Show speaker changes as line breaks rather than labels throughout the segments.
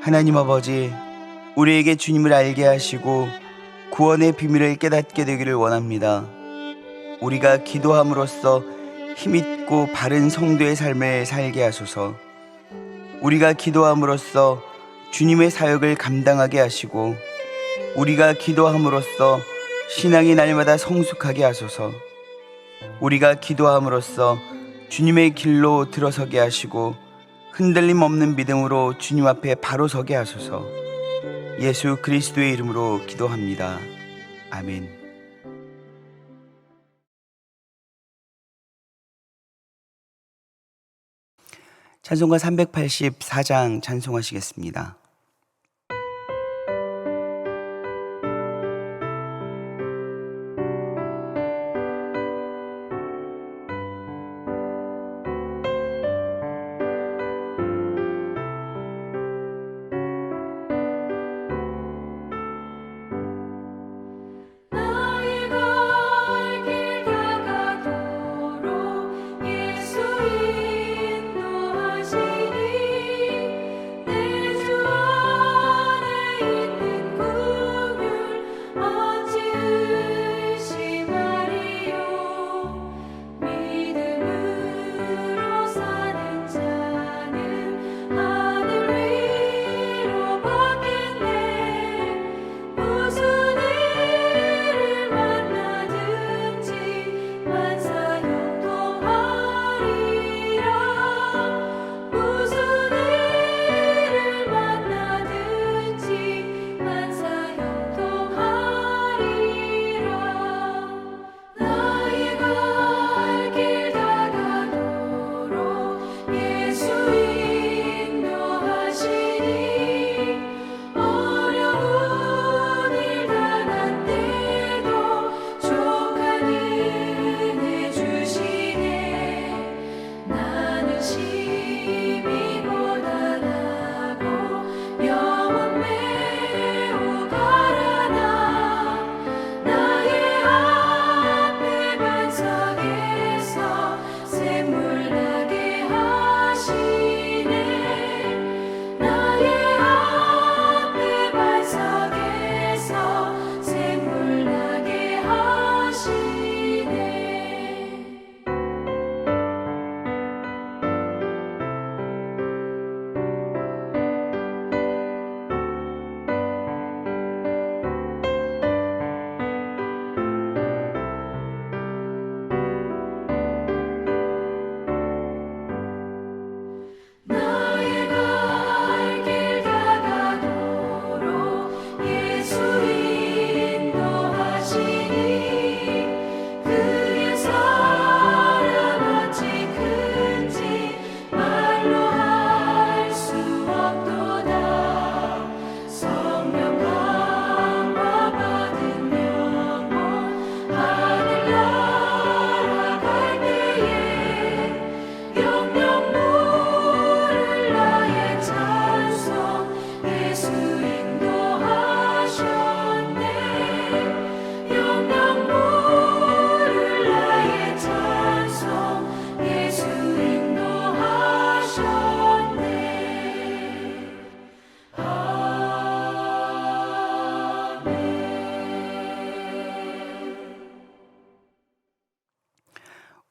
하나님 아버지, 우리에게 주님을 알게 하시고 구원의 비밀을 깨닫게 되기를 원합니다. 우리가 기도함으로써 힘있고 바른 성도의 삶을 살게 하소서. 우리가 기도함으로써 주님의 사역을 감당하게 하시고, 우리가 기도함으로써 신앙이 날마다 성숙하게 하소서. 우리가 기도함으로써 주님의 길로 들어서게 하시고 흔들림 없는 믿음으로 주님 앞에 바로 서게 하소서. 예수 그리스도의 이름으로 기도합니다. 아멘. 찬송가 384장 찬송하시겠습니다.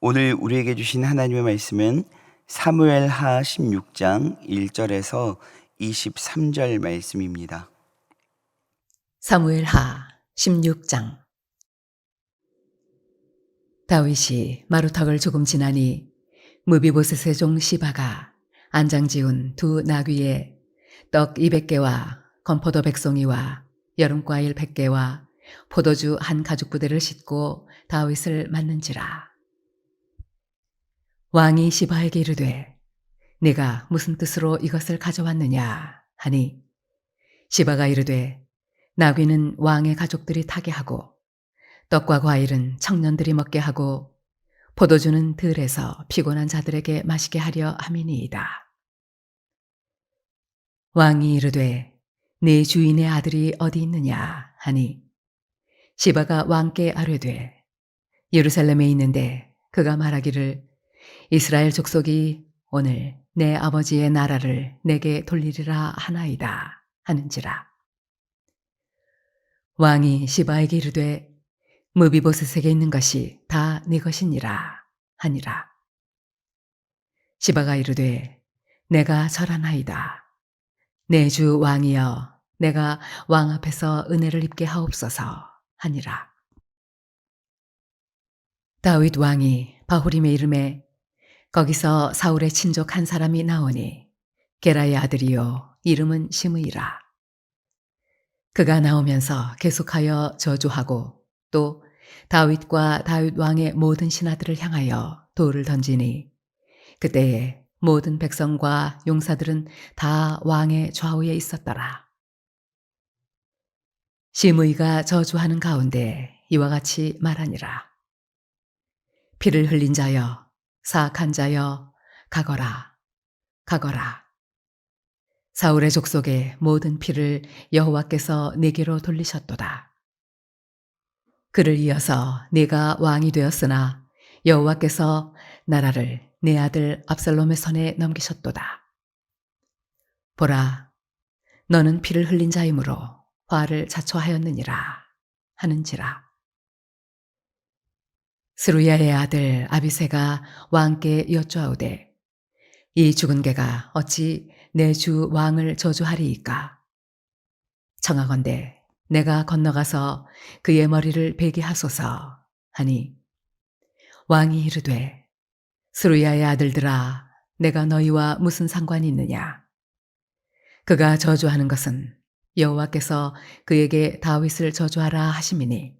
오늘 우리에게 주신 하나님의 말씀은 사무엘하 16장 1절에서 23절 말씀입니다.
사무엘하 16장. 다윗이 마루턱을 조금 지나니 무비보셋의 종 시바가 안장 지운 두 나귀에 떡 200개와 건포도 100송이와 여름과일 100개와 포도주 한 가죽 부대를 싣고 다윗을 맞는지라. 왕이 시바에게 이르되 네가 무슨 뜻으로 이것을 가져왔느냐 하니 시바가 이르되 나귀는 왕의 가족들이 타게 하고 떡과 과일은 청년들이 먹게 하고 포도주는 들에서 피곤한 자들에게 마시게 하려 함이니이다. 왕이 이르되 네 주인의 아들이 어디 있느냐 하니 시바가 왕께 아뢰되 예루살렘에 있는데 그가 말하기를 이스라엘 족속이 오늘 내 아버지의 나라를 내게 돌리리라 하나이다 하는지라. 왕이 시바에게 이르되 무비보셋에게 있는 것이 다 네 것이니라 하니라. 시바가 이르되 내가 절하나이다. 내 주 왕이여 내가 왕 앞에서 은혜를 입게 하옵소서 하니라. 다윗 왕이 바후림의 이름에 거기서 사울의 친족 한 사람이 나오니 게라의 아들이요 이름은 시므이라. 그가 나오면서 계속하여 저주하고 또 다윗과 다윗 왕의 모든 신하들을 향하여 돌을 던지니 그때에 모든 백성과 용사들은 다 왕의 좌우에 있었더라. 시므이가 저주하는 가운데 이와 같이 말하니라. 피를 흘린 자여 사악한 자여 가거라 가거라. 사울의 족속의 모든 피를 여호와께서 네게로 돌리셨도다. 그를 이어서 네가 왕이 되었으나 여호와께서 나라를 내 아들 압살롬의 손에 넘기셨도다. 보라, 너는 피를 흘린 자이므로 화를 자초하였느니라 하는지라. 스루야의 아들 아비새가 왕께 여쭈아오되 이 죽은 개가 어찌 내 주 왕을 저주하리이까? 청하건대 내가 건너가서 그의 머리를 베게 하소서 하니 왕이 이르되 스루야의 아들들아 내가 너희와 무슨 상관이 있느냐? 그가 저주하는 것은 여호와께서 그에게 다윗을 저주하라 하심이니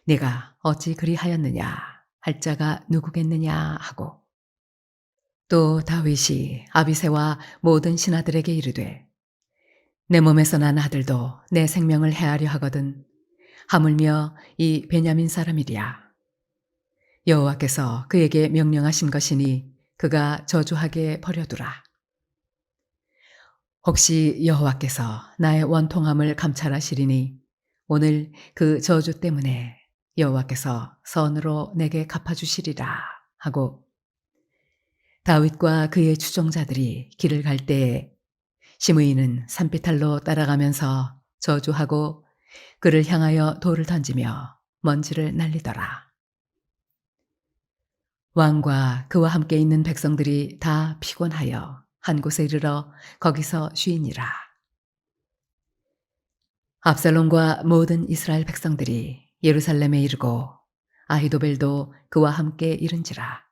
네가 어찌 그리하였느냐 할 자가 누구겠느냐 하고 또 다윗이 아비새와 모든 신하들에게 이르되 내 몸에서 난 아들도 내 생명을 해하려 하거든 하물며 이 베냐민 사람이랴. 여호와께서 그에게 명령하신 것이니 그가 저주하게 버려두라. 혹시 여호와께서 나의 원통함을 감찰하시리니 오늘 그 저주 때문에 여호와께서 선으로 내게 갚아주시리라 하고 다윗과 그의 추종자들이 길을 갈 때에 시므이는 산비탈로 따라가면서 저주하고 그를 향하여 돌을 던지며 먼지를 날리더라. 왕과 그와 함께 있는 백성들이 다 피곤하여 한 곳에 이르러 거기서 쉬니라. 압살롬과 모든 이스라엘 백성들이 예루살렘에 이르고 아히도벨도 그와 함께 이른지라.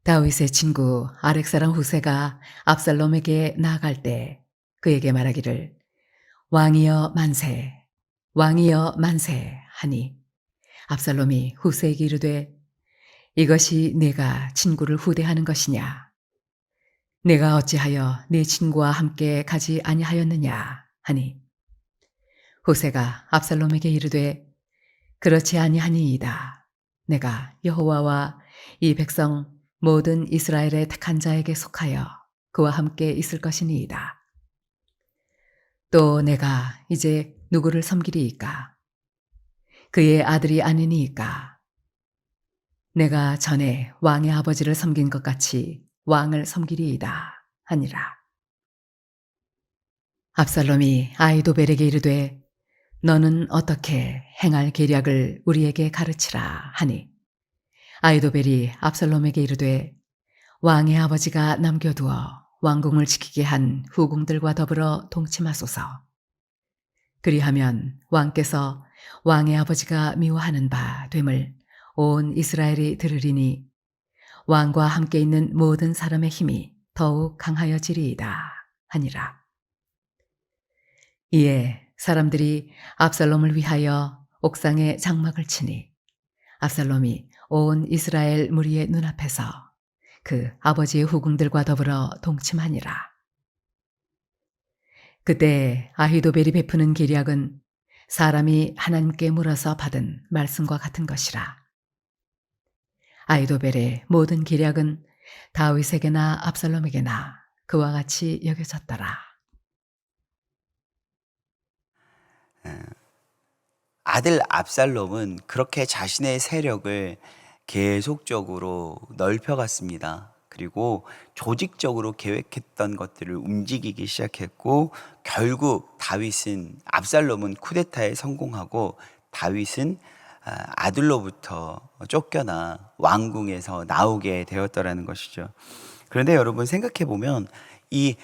다윗의 친구 아렉사람 후세가 압살롬에게 나아갈 때 그에게 말하기를 왕이여 만세 왕이여 만세 하니 압살롬이 후세에게 이르되 이것이 네가 친구를 후대하는 것이냐? 내가 어찌하여 네 친구와 함께 가지 아니하였느냐? 하니 후세가 압살롬에게 이르되 그렇지 아니하니이다. 내가 여호와와 이 백성 모든 이스라엘의 택한 자에게 속하여 그와 함께 있을 것이니이다. 또 내가 이제 누구를 섬기리이까? 그의 아들이 아니니이까? 내가 전에 왕의 아버지를 섬긴 것 같이 왕을 섬기리이다 하니라. 압살롬이 아히도벨에게 이르되 너는 어떻게 행할 계략을 우리에게 가르치라 하니 아히도벨이 압살롬에게 이르되 왕의 아버지가 남겨두어 왕궁을 지키게 한 후궁들과 더불어 동침하소서. 그리하면 왕께서 왕의 아버지가 미워하는 바 됨을 온 이스라엘이 들으리니 왕과 함께 있는 모든 사람의 힘이 더욱 강하여지리이다 하니라. 이에 사람들이 압살롬을 위하여 옥상에 장막을 치니 압살롬이 온 이스라엘 무리의 눈앞에서 그 아버지의 후궁들과 더불어 동침하니라. 그때 아히도벨이 베푸는 계략은 사람이 하나님께 물어서 받은 말씀과 같은 것이라. 아히도벨의 모든 계략은 다윗에게나 압살롬에게나 그와 같이 여겨졌더라.
아들 압살롬은 그렇게 자신의 세력을 계속적으로 넓혀갔습니다. 그리고 조직적으로 계획했던 것들을 움직이기 시작했고, 결국 다윗은, 압살롬은 쿠데타에 성공하고 다윗은 아들로부터 쫓겨나 왕궁에서 나오게 되었더라는 것이죠. 그런데 여러분 생각해 보면 이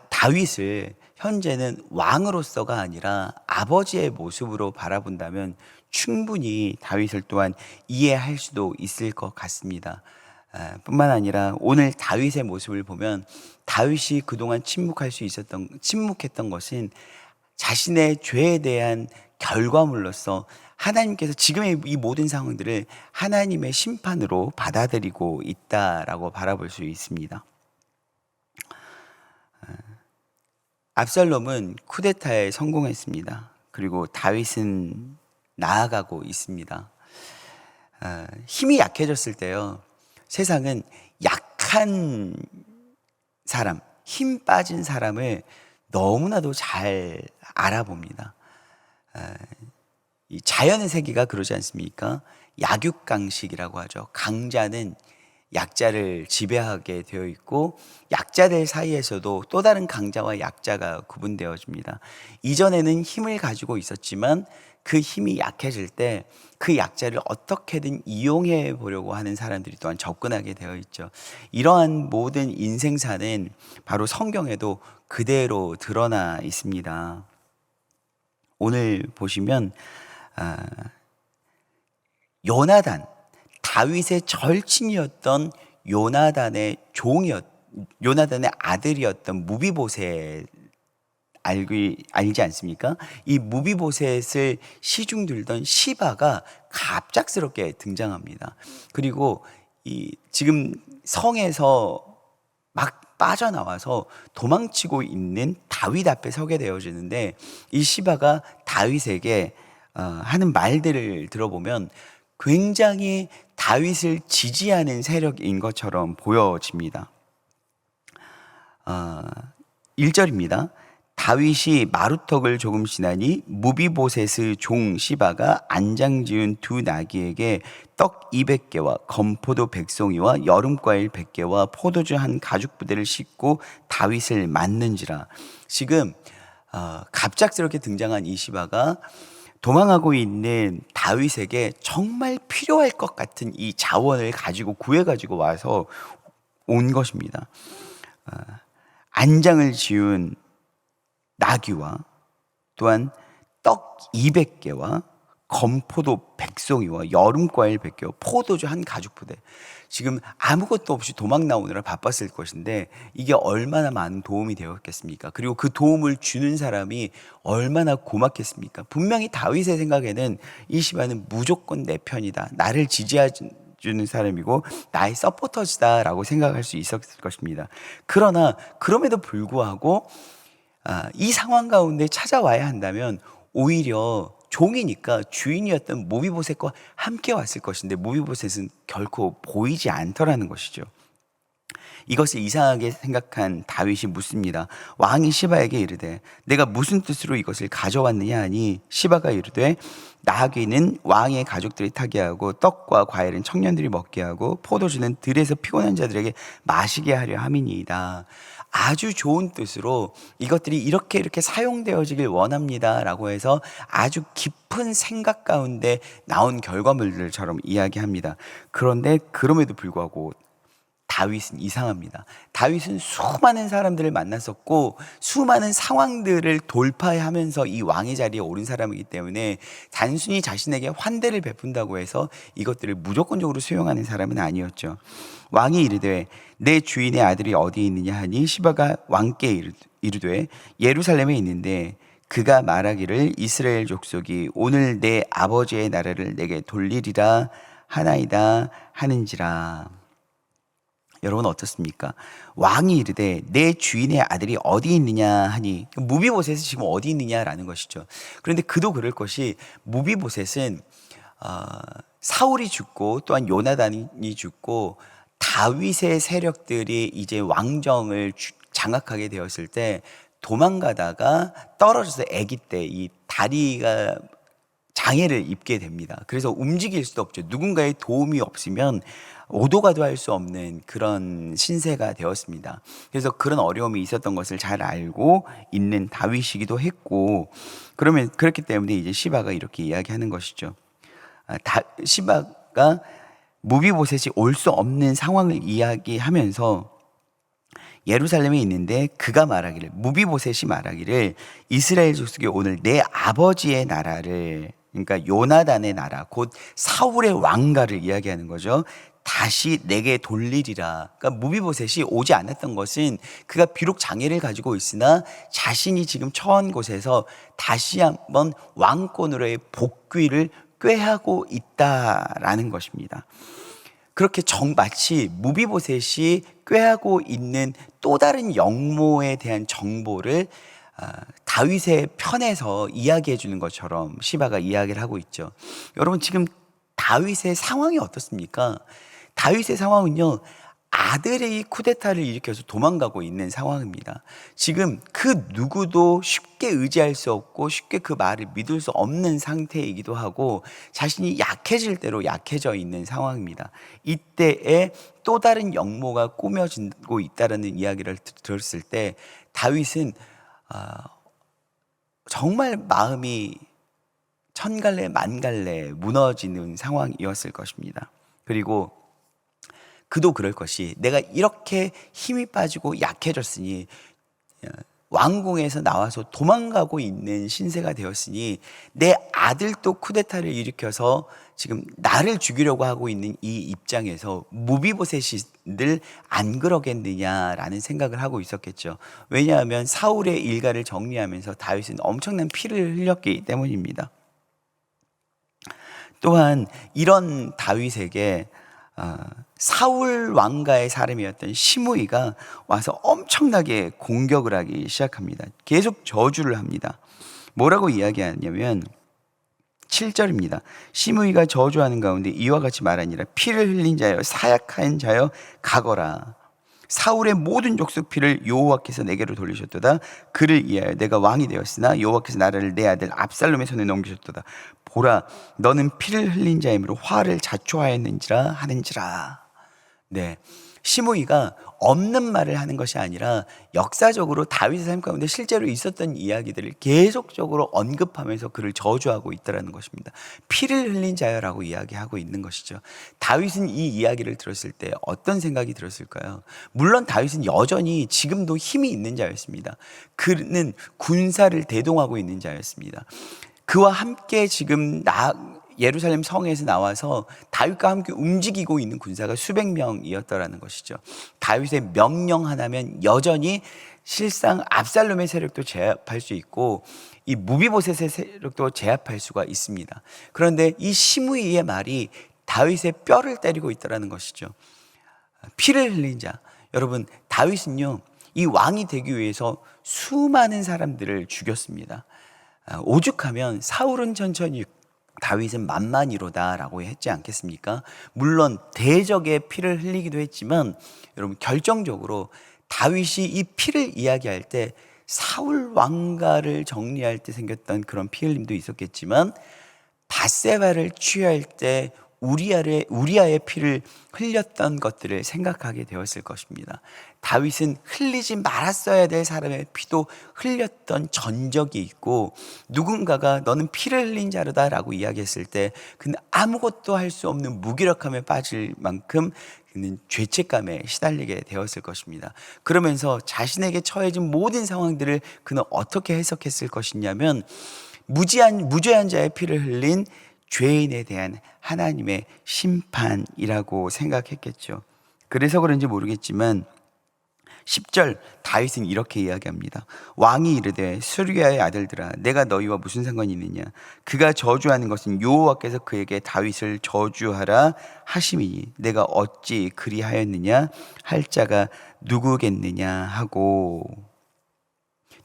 다윗을 현재는 왕으로서가 아니라 아버지의 모습으로 바라본다면 충분히 다윗을 또한 이해할 수도 있을 것 같습니다. 뿐만 아니라 오늘 다윗의 모습을 보면 다윗이 그동안 침묵했던 것은 자신의 죄에 대한 결과물로서 하나님께서 지금의 이 모든 상황들을 하나님의 심판으로 받아들이고 있다라고 바라볼 수 있습니다. 압살롬은 쿠데타에 성공했습니다. 그리고 다윗은 나아가고 있습니다. 힘이 약해졌을 때요, 세상은 약한 사람, 힘 빠진 사람을 너무나도 잘 알아봅니다. 이 자연의 세계가 그러지 않습니까? 약육강식이라고 하죠. 강자는 약자를 지배하게 되어 있고, 약자들 사이에서도 또 다른 강자와 약자가 구분되어집니다. 이전에는 힘을 가지고 있었지만 그 힘이 약해질 때 그 약자를 어떻게든 이용해 보려고 하는 사람들이 또한 접근하게 되어 있죠. 이러한 모든 인생사는 바로 성경에도 그대로 드러나 있습니다. 오늘 보시면 요나단, 다윗의 절친이었던 요나단의 요나단의 아들이었던 무비보셋 알지 않습니까? 이 무비보셋을 시중 들던 시바가 갑작스럽게 등장합니다. 그리고 지금 성에서 막 빠져나와서 도망치고 있는 다윗 앞에 서게 되어지는데, 이 시바가 다윗에게 하는 말들을 들어보면 굉장히 다윗을 지지하는 세력인 것처럼 보여집니다. 1절입니다. 다윗이 마루턱을 조금 지나니 무비보셋의 종 시바가 안장 지은 두 나귀에게 떡 200개와 건포도 100송이와 여름과일 100개와 포도주 한 가죽 부대를 싣고 다윗을 맞는지라. 지금 갑작스럽게 등장한 이 시바가 도망하고 있는 다윗에게 정말 필요할 것 같은 이 자원을 구해가지고 와서 온 것입니다. 안장을 지은 나귀와 또한 떡 200개와 건포도 100송이와 여름과일 100개와 포도주 한 가죽 부대. 지금 아무것도 없이 도망 나오느라 바빴을 것인데 이게 얼마나 많은 도움이 되었겠습니까? 그리고 그 도움을 주는 사람이 얼마나 고맙겠습니까? 분명히 다윗의 생각에는 이 시바는 무조건 내 편이다, 나를 지지해주는 사람이고 나의 서포터즈다라고 생각할 수 있었을 것입니다. 그러나 그럼에도 불구하고 이 상황 가운데 찾아와야 한다면 오히려 종이니까 주인이었던 무비보셋과 함께 왔을 것인데 무비보셋은 결코 보이지 않더라는 것이죠. 이것을 이상하게 생각한 다윗이 묻습니다. 왕이 시바에게 이르되 내가 무슨 뜻으로 이것을 가져왔느냐 하니, 시바가 이르되 나귀는 왕의 가족들이 타게 하고 떡과 과일은 청년들이 먹게 하고 포도주는 들에서 피곤한 자들에게 마시게 하려 함이니이다. 아주 좋은 뜻으로 이것들이 이렇게 사용되어지길 원합니다라고 해서 아주 깊은 생각 가운데 나온 결과물들처럼 이야기합니다. 그런데 그럼에도 불구하고 다윗은 이상합니다. 다윗은 수많은 사람들을 만났었고 수많은 상황들을 돌파하면서 이 왕의 자리에 오른 사람이기 때문에 단순히 자신에게 환대를 베푼다고 해서 이것들을 무조건적으로 수용하는 사람은 아니었죠. 왕이 이르되 내 주인의 아들이 어디 있느냐 하니, 시바가 왕께 이르되 예루살렘에 있는데 그가 말하기를 이스라엘 족속이 오늘 내 아버지의 나라를 내게 돌리리라 하나이다 하는지라. 여러분 어떻습니까? 왕이 이르되 내 주인의 아들이 어디 있느냐 하니, 무비보셋이 지금 어디 있느냐라는 것이죠. 그런데 그도 그럴 것이, 무비보셋은 사울이 죽고 또한 요나단이 죽고 다윗의 세력들이 이제 왕정을 장악하게 되었을 때 도망가다가 떨어져서 아기 때 이 다리가 장애를 입게 됩니다. 그래서 움직일 수도 없죠. 누군가의 도움이 없으면 오도가도 할 수 없는 그런 신세가 되었습니다. 그래서 그런 어려움이 있었던 것을 잘 알고 있는 다윗이기도 했고, 그러면 그렇기 때문에 이제 시바가 이렇게 이야기하는 것이죠. 시바가 무비보셋이 올 수 없는 상황을 이야기하면서 예루살렘에 있는데 그가 말하기를, 무비보셋이 말하기를, 이스라엘 족속이 오늘 내 아버지의 나라를, 그러니까 요나단의 나라, 곧 사울의 왕가를 이야기하는 거죠. 다시 내게 돌리리라. 그러니까 무비보셋이 오지 않았던 것은 그가 비록 장애를 가지고 있으나 자신이 지금 처한 곳에서 다시 한번 왕권으로의 복귀를 꾀하고 있다라는 것입니다. 그렇게 마치 무비보셋이 꾀하고 있는 또 다른 영모에 대한 정보를 다윗의 편에서 이야기해 주는 것처럼 시바가 이야기를 하고 있죠. 여러분, 지금 다윗의 상황이 어떻습니까? 다윗의 상황은요, 아들이 쿠데타를 일으켜서 도망가고 있는 상황입니다. 지금 그 누구도 쉽게 의지할 수 없고 쉽게 그 말을 믿을 수 없는 상태이기도 하고 자신이 약해질 대로 약해져 있는 상황입니다. 이때에 또 다른 영모가 꾸며지고 있다는 이야기를 들었을 때 다윗은 정말 마음이 천갈래 만갈래 무너지는 상황이었을 것입니다. 그리고 그도 그럴 것이, 내가 이렇게 힘이 빠지고 약해졌으니, 왕궁에서 나와서 도망가고 있는 신세가 되었으니 내 아들도 쿠데타를 일으켜서 지금 나를 죽이려고 하고 있는 이 입장에서 무비보셋이 늘 안 그러겠느냐라는 생각을 하고 있었겠죠. 왜냐하면 사울의 일가를 정리하면서 다윗은 엄청난 피를 흘렸기 때문입니다. 또한 이런 다윗에게 사울 왕가의 사람이었던 시므이가 와서 엄청나게 공격을 하기 시작합니다. 계속 저주를 합니다. 뭐라고 이야기하냐면 7절입니다. 시므이가 저주하는 가운데 이와 같이 말하니라. 피를 흘린 자여, 사약한 자여, 가거라. 사울의 모든 족속 피를 여호와께서 내게로 돌리셨도다. 그를 위하여 내가 왕이 되었으나 여호와께서 나라를 내 아들 압살롬의 손에 넘기셨도다. 보라, 너는 피를 흘린 자이므로 화를 자초하였는지라 하는지라. 네, 시므이가 없는 말을 하는 것이 아니라 역사적으로 다윗의 삶 가운데 실제로 있었던 이야기들을 계속적으로 언급하면서 그를 저주하고 있다는 것입니다. 피를 흘린 자여라고 이야기하고 있는 것이죠. 다윗은 이 이야기를 들었을 때 어떤 생각이 들었을까요? 물론 다윗은 여전히 지금도 힘이 있는 자였습니다. 그는 군사를 대동하고 있는 자였습니다. 그와 함께 지금 예루살렘 성에서 나와서 다윗과 함께 움직이고 있는 군사가 수백 명이었다라는 것이죠. 다윗의 명령 하나면 여전히 실상 압살롬의 세력도 제압할 수 있고 이 무비보셋의 세력도 제압할 수가 있습니다. 그런데 이 시므이의 말이 다윗의 뼈를 때리고 있다라는 것이죠. 피를 흘린 자. 여러분, 다윗은요, 이 왕이 되기 위해서 수많은 사람들을 죽였습니다. 오죽하면 사울은 천천히 다윗은 만만이로다라고 했지 않겠습니까? 물론 대적의 피를 흘리기도 했지만 여러분, 결정적으로 다윗이 이 피를 이야기할 때 사울 왕가를 정리할 때 생겼던 그런 피 흘림도 있었겠지만 밧세바를 취할 때 우리아의 피를 흘렸던 것들을 생각하게 되었을 것입니다. 다윗은 흘리지 말았어야 될 사람의 피도 흘렸던 전적이 있고, 누군가가 너는 피를 흘린 자르다라고 이야기했을 때 그는 아무것도 할 수 없는 무기력함에 빠질 만큼 그는 죄책감에 시달리게 되었을 것입니다. 그러면서 자신에게 처해진 모든 상황들을 그는 어떻게 해석했을 것이냐면 무죄한 자의 피를 흘린 죄인에 대한 하나님의 심판이라고 생각했겠죠. 그래서 그런지 모르겠지만 10절 다윗은 이렇게 이야기합니다. 왕이 이르되 수리아의 아들들아, 내가 너희와 무슨 상관이 있느냐? 그가 저주하는 것은 여호와께서 그에게 다윗을 저주하라 하심이니 내가 어찌 그리하였느냐 할 자가 누구겠느냐 하고,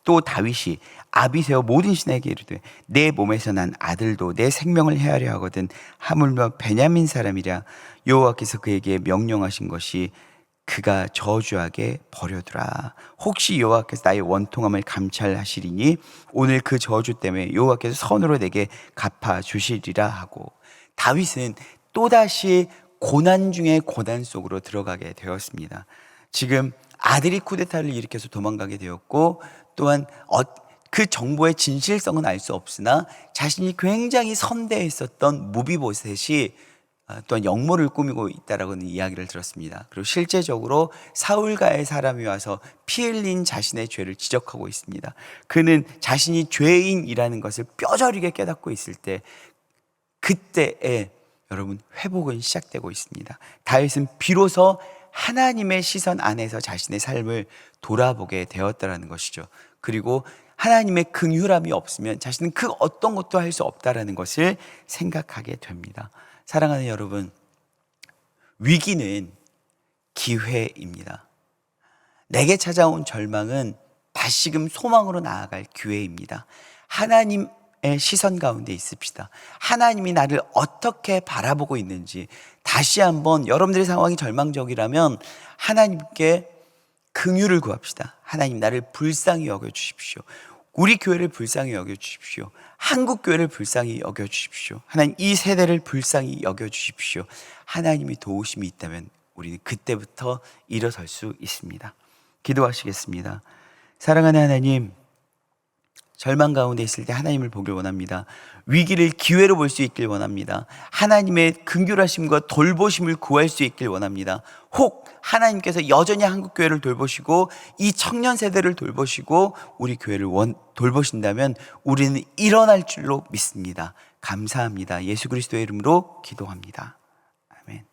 또 다윗이 아비새어 모든 신에게 이르되 내 몸에서 난 아들도 내 생명을 해하려 하거든 하물며 베냐민 사람이라 여호와께서 그에게 명령하신 것이 그가 저주하게 버려두라. 혹시 여호와께서 나의 원통함을 감찰하시리니 오늘 그 저주 때문에 여호와께서 선으로 내게 갚아 주시리라 하고, 다윗은 또다시 고난 중에 고난 속으로 들어가게 되었습니다. 지금 아들이 쿠데타를 일으켜서 도망가게 되었고, 또한 그 정보의 진실성은 알 수 없으나 자신이 굉장히 선대했었던 무비보셋이 또한 역모를 꾸미고 있다라고는 이야기를 들었습니다. 그리고 실제적으로 사울가의 사람이 와서 피 흘린 자신의 죄를 지적하고 있습니다. 그는 자신이 죄인이라는 것을 뼈저리게 깨닫고 있을 때, 그때에 여러분 회복은 시작되고 있습니다. 다윗은 비로소 하나님의 시선 안에서 자신의 삶을 돌아보게 되었다라는 것이죠. 그리고 하나님의 긍휼함이 없으면 자신은 그 어떤 것도 할 수 없다라는 것을 생각하게 됩니다. 사랑하는 여러분, 위기는 기회입니다. 내게 찾아온 절망은 다시금 소망으로 나아갈 기회입니다. 하나님의 시선 가운데 있읍시다. 하나님이 나를 어떻게 바라보고 있는지 다시 한번, 여러분들의 상황이 절망적이라면 하나님께 긍휼을 구합시다. 하나님, 나를 불쌍히 여겨주십시오. 우리 교회를 불쌍히 여겨주십시오. 한국 교회를 불쌍히 여겨주십시오. 하나님, 이 세대를 불쌍히 여겨주십시오. 하나님이 도우심이 있다면 우리는 그때부터 일어설 수 있습니다. 기도하시겠습니다. 사랑하는 하나님, 절망 가운데 있을 때 하나님을 보길 원합니다. 위기를 기회로 볼 수 있길 원합니다. 하나님의 긍휼하심과 돌보심을 구할 수 있길 원합니다. 혹 하나님께서 여전히 한국교회를 돌보시고 이 청년 세대를 돌보시고 우리 교회를 돌보신다면 우리는 일어날 줄로 믿습니다. 감사합니다. 예수 그리스도의 이름으로 기도합니다. 아멘.